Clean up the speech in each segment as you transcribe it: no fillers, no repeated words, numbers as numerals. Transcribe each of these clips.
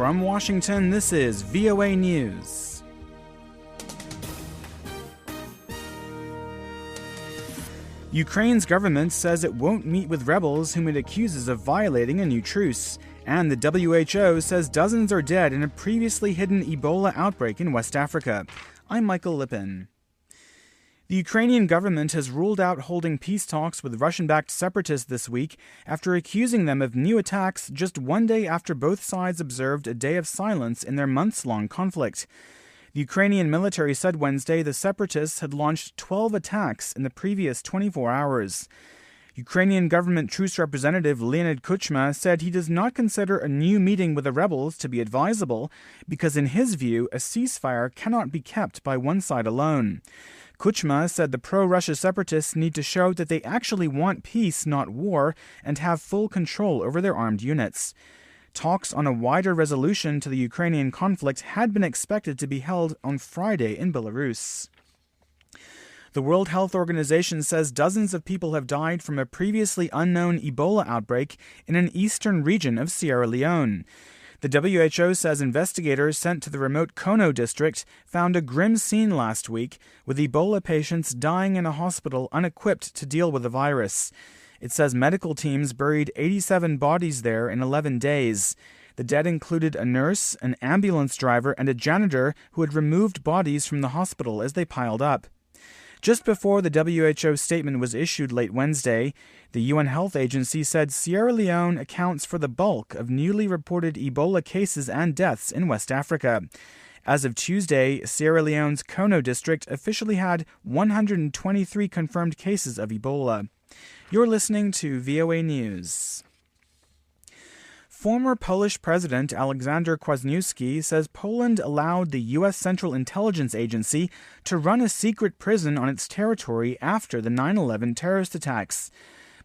From Washington, this is VOA News. Ukraine's government says it won't meet with rebels whom it accuses of violating a new truce. And the WHO says dozens are dead in a previously hidden Ebola outbreak in West Africa. I'm Michael Lippin. The Ukrainian government has ruled out holding peace talks with Russian-backed separatists this week after accusing them of new attacks just one day after both sides observed a day of silence in their months-long conflict. The Ukrainian military said Wednesday the separatists had launched 12 attacks in the previous 24 hours. Ukrainian government truce representative Leonid Kuchma said he does not consider a new meeting with the rebels to be advisable because, in his view, a ceasefire cannot be kept by one side alone. Kuchma said the pro-Russia separatists need to show that they actually want peace, not war, and have full control over their armed units. Talks on a wider resolution to the Ukrainian conflict had been expected to be held on Friday in Belarus. The World Health Organization says dozens of people have died from a previously unknown Ebola outbreak in an eastern region of Sierra Leone. The WHO says investigators sent to the remote Kono district found a grim scene last week, with Ebola patients dying in a hospital unequipped to deal with the virus. It says medical teams buried 87 bodies there in 11 days. The dead included a nurse, an ambulance driver, and a janitor who had removed bodies from the hospital as they piled up. Just before the WHO statement was issued late Wednesday, the UN Health Agency said Sierra Leone accounts for the bulk of newly reported Ebola cases and deaths in West Africa. As of Tuesday, Sierra Leone's Kono district officially had 123 confirmed cases of Ebola. You're listening to VOA News. Former Polish President Aleksander Kwasniewski says Poland allowed the U.S. Central Intelligence Agency to run a secret prison on its territory after the 9/11 terrorist attacks.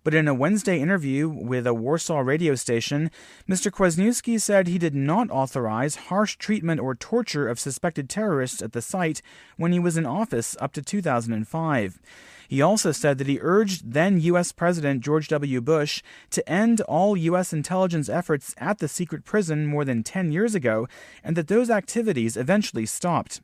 But in a Wednesday interview with a Warsaw radio station, Mr. Kwasniewski said he did not authorize harsh treatment or torture of suspected terrorists at the site when he was in office up to 2005. He also said that he urged then U.S. President George W. Bush to end all U.S. intelligence efforts at the secret prison more than 10 years ago, and that those activities eventually stopped.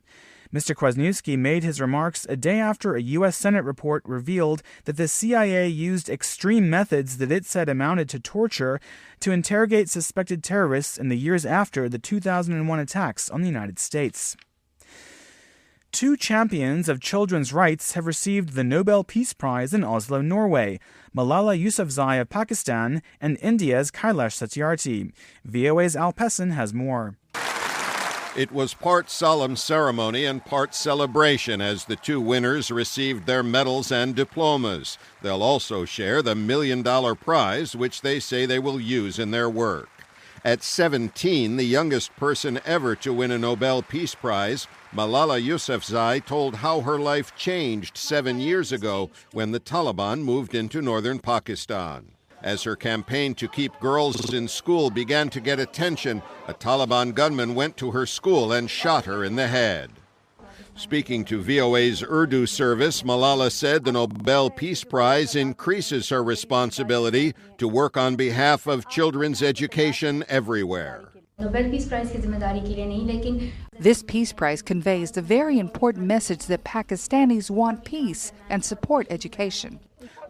Mr. Kwasniewski made his remarks a day after a U.S. Senate report revealed that the CIA used extreme methods that it said amounted to torture to interrogate suspected terrorists in the years after the 2001 attacks on the United States. Two champions of children's rights have received the Nobel Peace Prize in Oslo, Norway, Malala Yousafzai of Pakistan and India's Kailash Satyarthi. VOA's Al Pessin has more. It was part solemn ceremony and part celebration as the two winners received their medals and diplomas. They'll also share the $1 million prize, which they say they will use in their work. At 17, the youngest person ever to win a Nobel Peace Prize, Malala Yousafzai told how her life changed 7 years ago when the Taliban moved into northern Pakistan. As her campaign to keep girls in school began to get attention, a Taliban gunman went to her school and shot her in the head. Speaking to VOA's Urdu service, Malala said the Nobel Peace Prize increases her responsibility to work on behalf of children's education everywhere. This Peace Prize conveys the very important message that Pakistanis want peace and support education.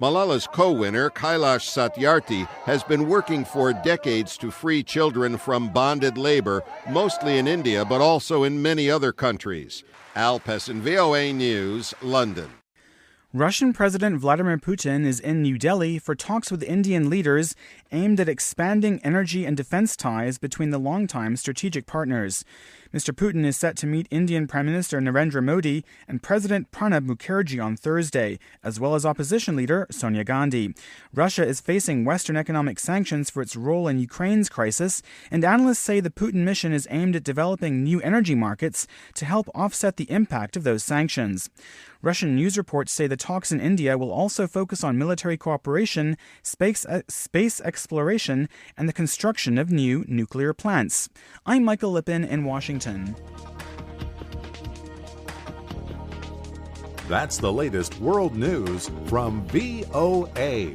Malala's co-winner, Kailash Satyarthi, has been working for decades to free children from bonded labor, mostly in India, but also in many other countries. Al Pessin, VOA News, London. Russian President Vladimir Putin is in New Delhi for talks with Indian leaders aimed at expanding energy and defense ties between the longtime strategic partners. Mr. Putin is set to meet Indian Prime Minister Narendra Modi and President Pranab Mukherjee on Thursday, as well as opposition leader Sonia Gandhi. Russia is facing Western economic sanctions for its role in Ukraine's crisis, and analysts say the Putin mission is aimed at developing new energy markets to help offset the impact of those sanctions. Russian news reports say the talks in India will also focus on military cooperation, space exploration, and the construction of new nuclear plants. I'm Michael Lippin in Washington. That's the latest world news from VOA.